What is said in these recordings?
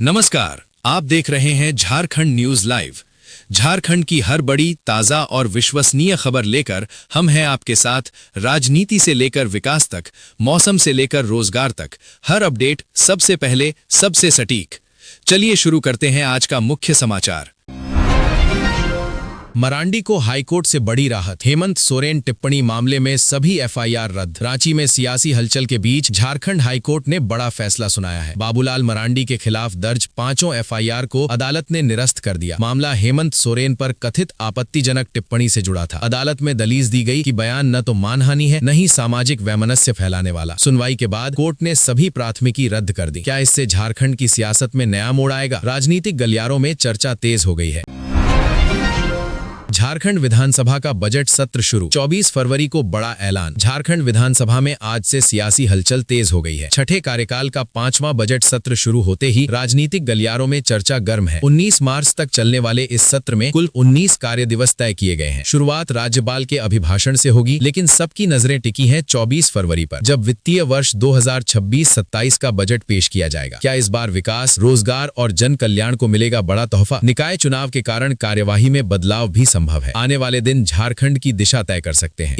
नमस्कार, आप देख रहे हैं झारखंड न्यूज लाइव। झारखंड की हर बड़ी, ताजा और विश्वसनीय खबर लेकर हम हैं आपके साथ। राजनीति से लेकर विकास तक, मौसम से लेकर रोजगार तक, हर अपडेट सबसे पहले, सबसे सटीक। चलिए शुरू करते हैं आज का मुख्य समाचार। मरांडी को हाईकोर्ट से बड़ी राहत। हेमंत सोरेन टिप्पणी मामले में सभी एफआईआर रद्द। रांची में सियासी हलचल के बीच झारखंड हाईकोर्ट ने बड़ा फैसला सुनाया है। बाबूलाल मरांडी के खिलाफ दर्ज 5 एफआईआर को अदालत ने निरस्त कर दिया। मामला हेमंत सोरेन पर कथित आपत्तिजनक टिप्पणी से जुड़ा था। अदालत में दलील दी गई कि बयान न तो मानहानि है, न ही सामाजिक वैमनस्य फैलाने वाला। सुनवाई के बाद कोर्ट ने सभी प्राथमिकी रद्द कर दी। क्या इससे झारखंड की सियासत में नया मोड़ आएगा? राजनीतिक गलियारों में चर्चा तेज हो गई है। झारखंड विधानसभा का बजट सत्र शुरू। 24 फरवरी को बड़ा ऐलान। झारखंड विधानसभा में आज से सियासी हलचल तेज हो गई है। छठे कार्यकाल का 5वां बजट सत्र शुरू होते ही राजनीतिक गलियारों में चर्चा गर्म है। 19 मार्च तक चलने वाले इस सत्र में कुल 19 कार्य दिवस तय किए गए हैं। शुरुआत राज्यपाल के अभिभाषण से होगी, लेकिन सबकी नजरें टिकी हैं 24 फरवरी पर, जब वित्तीय वर्ष 2026-27 का बजट पेश किया जाएगा। क्या इस बार विकास, रोजगार और जन कल्याण को मिलेगा बड़ा तोहफा? निकाय चुनाव के कारण कार्यवाही में बदलाव भी संभव है। आने वाले दिन झारखंड की दिशा तय कर सकते हैं।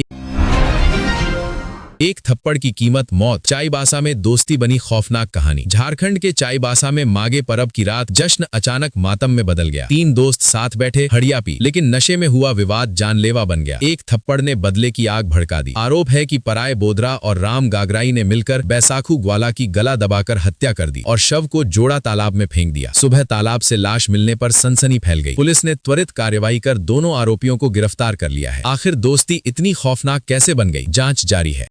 एक थप्पड़ की कीमत मौत। चाईबासा में दोस्ती बनी खौफनाक कहानी। झारखंड के चाईबासा में माघे परब की रात जश्न अचानक मातम में बदल गया। 3 दोस्त साथ बैठे, हड़िया पी, लेकिन नशे में हुआ विवाद जानलेवा बन गया। एक थप्पड़ ने बदले की आग भड़का दी। आरोप है कि पराय बोदरा और राम गागराई ने मिलकर बैसाखू ग्वाला की गला दबाकर हत्या कर दी और शव को जोड़ा तालाब में फेंक दिया। सुबह तालाब से लाश मिलने पर सनसनी फैल गई। पुलिस ने त्वरित कार्रवाई कर दोनों आरोपियों को गिरफ्तार कर लिया है। आखिर दोस्ती इतनी खौफनाक कैसे बन गई? जांच जारी है।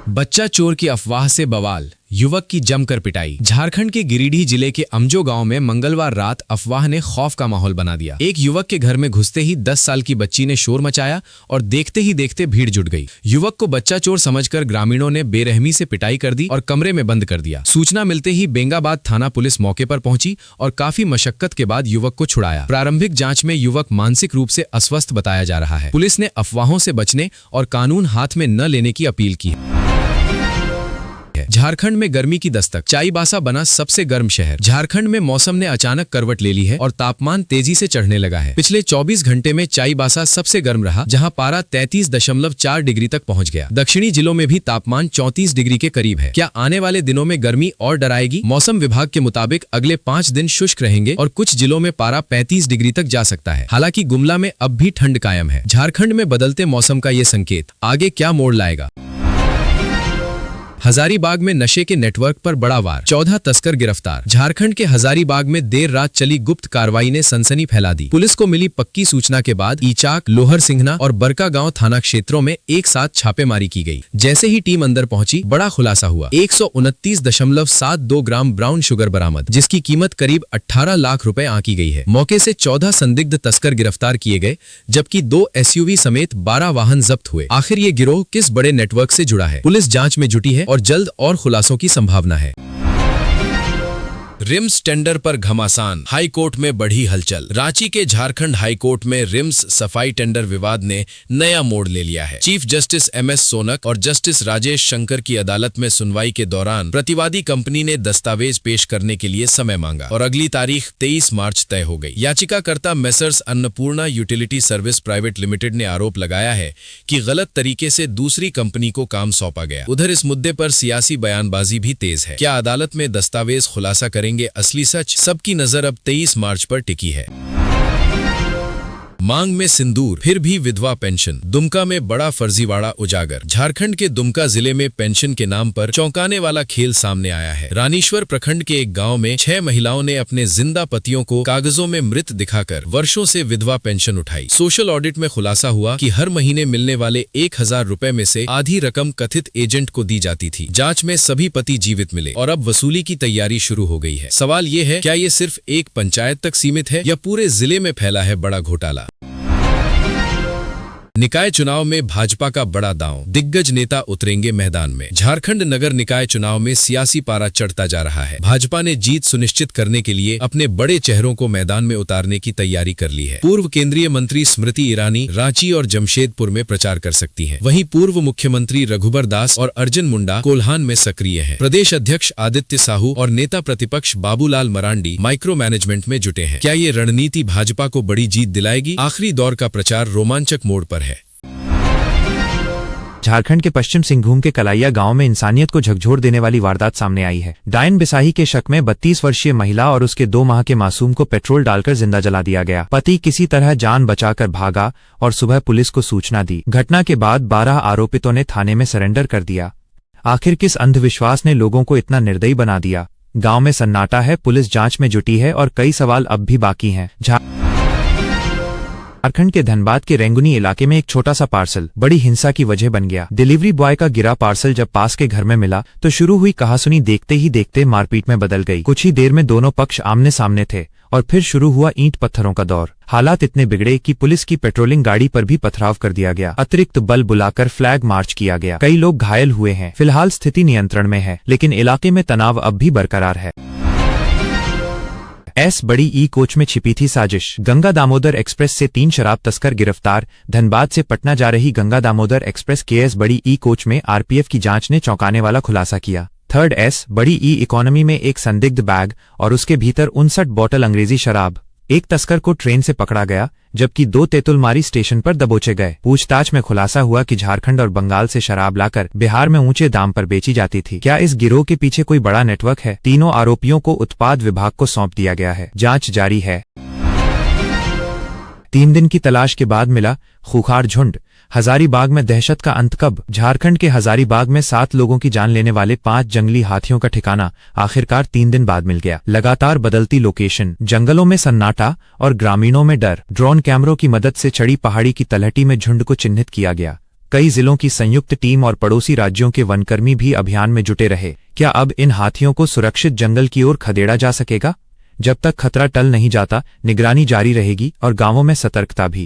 बच्चा चोर की अफवाह से बवाल, युवक की जमकर पिटाई। झारखंड के गिरिडीह जिले के अमजो गांव में मंगलवार रात अफवाह ने खौफ का माहौल बना दिया। एक युवक के घर में घुसते ही 10 साल की बच्ची ने शोर मचाया और देखते ही देखते भीड़ जुट गई। युवक को बच्चा चोर समझकर ग्रामीणों ने बेरहमी से पिटाई कर दी और कमरे में बंद कर दिया। सूचना मिलते ही बेंगाबाद थाना पुलिस मौके पर पहुंची और काफी मशक्कत के बाद युवक को छुड़ाया। प्रारंभिक जांच में युवक मानसिक रूप से अस्वस्थ बताया जा रहा है। पुलिस ने अफवाहों से बचने और कानून हाथ में न लेने की अपील की है। झारखंड में गर्मी की दस्तक। चाईबासा बना सबसे गर्म शहर। झारखंड में मौसम ने अचानक करवट ले ली है और तापमान तेजी से चढ़ने लगा है। पिछले 24 घंटे में चाईबासा सबसे गर्म रहा, जहां पारा 33.4 डिग्री तक पहुंच गया। दक्षिणी जिलों में भी तापमान 34 डिग्री के करीब है। क्या आने वाले दिनों में गर्मी और डराएगी? मौसम विभाग के मुताबिक अगले 5 दिन शुष्क रहेंगे और कुछ जिलों में पारा 35 डिग्री तक जा सकता है। हालांकि गुमला में अब भी ठंड कायम है। झारखंड में बदलते मौसम का ये संकेत आगे क्या मोड़ लाएगा? हजारीबाग में नशे के नेटवर्क पर बड़ा वार। 14 तस्कर गिरफ्तार। झारखंड के हजारीबाग में देर रात चली गुप्त कार्रवाई ने सनसनी फैला दी। पुलिस को मिली पक्की सूचना के बाद ईचाक, लोहर सिंघना और बरका गांव थाना क्षेत्रों में एक साथ छापेमारी की गई। जैसे ही टीम अंदर पहुंची, बड़ा खुलासा हुआ। 129.72 ग्राम ब्राउन शुगर बरामद, जिसकी कीमत करीब 18 लाख रुपए आंकी गई है। मौके से 14 संदिग्ध तस्कर गिरफ्तार किए गए, जबकि 2 SUV समेत 12 वाहन जब्त हुए। आखिर ये गिरोह किस बड़े नेटवर्क से जुड़ा है? पुलिस जांच में जुटी है और जल्द और खुलासों की संभावना है। रिम्स टेंडर पर घमासान। हाई कोर्ट में बढ़ी हलचल। रांची के झारखंड हाई कोर्ट में रिम्स सफाई टेंडर विवाद ने नया मोड़ ले लिया है। चीफ जस्टिस MS सोनक और जस्टिस राजेश शंकर की अदालत में सुनवाई के दौरान प्रतिवादी कंपनी ने दस्तावेज पेश करने के लिए समय मांगा और अगली तारीख 23 मार्च तय हो गई। याचिकाकर्ता messrs Annapurna utility service private limited ने आरोप लगाया है कि गलत तरीके से दूसरी कंपनी को काम सौंपा गया। उधर इस मुद्दे पर सियासी बयानबाजी भी तेज है। क्या अदालत में दस्तावेज खुलासा करेंगे असली सच? सबकी नजर अब 23 मार्च पर टिकी है। मांग में सिंदूर, फिर भी विधवा पेंशन। दुमका में बड़ा फर्जीवाड़ा उजागर। झारखंड के दुमका जिले में पेंशन के नाम पर चौंकाने वाला खेल सामने आया है। रानीश्वर प्रखंड के एक गांव में 6 महिलाओं ने अपने जिंदा पतियों को कागजों में मृत दिखाकर वर्षों से विधवा पेंशन उठाई। सोशल ऑडिट में खुलासा हुआ कि हर महीने मिलने वाले 1000 रुपए में से आधी रकम कथित एजेंट को दी जाती थी। जांच में सभी पति जीवित मिले और अब वसूली की तैयारी शुरू हो गई है। सवाल ये है, क्या ये सिर्फ एक पंचायत तक सीमित है या पूरे जिले में फैला है बड़ा घोटाला? निकाय चुनाव में भाजपा का बड़ा दांव, दिग्गज नेता उतरेंगे मैदान में। झारखंड नगर निकाय चुनाव में सियासी पारा चढ़ता जा रहा है। भाजपा ने जीत सुनिश्चित करने के लिए अपने बड़े चेहरों को मैदान में उतारने की तैयारी कर ली है। पूर्व केंद्रीय मंत्री स्मृति ईरानी रांची और जमशेदपुर में प्रचार कर सकती हैं। वहीं पूर्व मुख्यमंत्री रघुबर दास और अर्जुन मुंडा कोल्हान में सक्रिय हैं। प्रदेश अध्यक्ष आदित्य साहू और नेता प्रतिपक्ष बाबूलाल मरांडी माइक्रो मैनेजमेंट में जुटे हैं। क्या ये रणनीति भाजपा को बड़ी जीत दिलाएगी? आखिरी दौर का प्रचार रोमांचक मोड़ पर है। झारखंड के पश्चिम सिंहभूम के कलाइया गांव में इंसानियत को झकझोर देने वाली वारदात सामने आई है। डायन बिसाही के शक में 32 वर्षीय महिला और उसके 2 माह के मासूम को पेट्रोल डालकर जिंदा जला दिया गया। पति किसी तरह जान बचाकर भागा और सुबह पुलिस को सूचना दी। घटना के बाद 12 आरोपितों ने थाने में सरेंडर कर दिया। आखिर किस अंधविश्वास ने लोगों को इतना निर्दयी बना दिया? गांव में सन्नाटा है, पुलिस जांच में जुटी है और कई सवाल अब भी बाकी हैं। झारखंड के धनबाद के रेंगुनी इलाके में एक छोटा सा पार्सल बड़ी हिंसा की वजह बन गया। डिलीवरी बॉय का गिरा पार्सल जब पास के घर में मिला तो शुरू हुई कहासुनी देखते ही देखते मारपीट में बदल गई। कुछ ही देर में दोनों पक्ष आमने सामने थे और फिर शुरू हुआ ईंट पत्थरों का दौर। हालात इतने बिगड़े कि पुलिस की पेट्रोलिंग गाड़ी पर भी पथराव कर दिया गया। अतिरिक्त बल बुलाकर फ्लैग मार्च किया गया। कई लोग घायल हुए हैं। फिलहाल स्थिति नियंत्रण में है, लेकिन इलाके में तनाव अब भी बरकरार है। बड़ी ई कोच में छिपी थी साजिश। गंगा दामोदर एक्सप्रेस से 3 शराब तस्कर गिरफ्तार। धनबाद से पटना जा रही गंगा दामोदर एक्सप्रेस के बड़ी ई कोच में आरपीएफ की जांच ने चौंकाने वाला खुलासा किया। थर्ड बड़ी ई इकोनॉमी में एक संदिग्ध बैग और उसके भीतर 59 बोतल अंग्रेजी शराब। एक तस्कर को ट्रेन से पकड़ा गया, जबकि 2 तेतुलमारी स्टेशन पर दबोचे गए। पूछताछ में खुलासा हुआ कि झारखंड और बंगाल से शराब लाकर बिहार में ऊंचे दाम पर बेची जाती थी। क्या इस गिरोह के पीछे कोई बड़ा नेटवर्क है? तीनों आरोपियों को उत्पाद विभाग को सौंप दिया गया है। जांच जारी है। 3 दिन की तलाश के बाद मिला खूंखार झुंड। हजारीबाग में दहशत का अंत कब? झारखंड के हजारीबाग में 7 लोगों की जान लेने वाले 5 जंगली हाथियों का ठिकाना आखिरकार 3 दिन बाद मिल गया। लगातार बदलती लोकेशन, जंगलों में सन्नाटा और ग्रामीणों में डर। ड्रोन कैमरों की मदद से चढ़ी पहाड़ी की तलहटी में झुंड को चिन्हित किया गया। कई जिलों की संयुक्त टीम और पड़ोसी राज्यों के वनकर्मी भी अभियान में जुटे रहे। क्या अब इन हाथियों को सुरक्षित जंगल की ओर खदेड़ा जा सकेगा? जब तक खतरा टल नहीं जाता, निगरानी जारी रहेगी और गांवों में सतर्कता भी।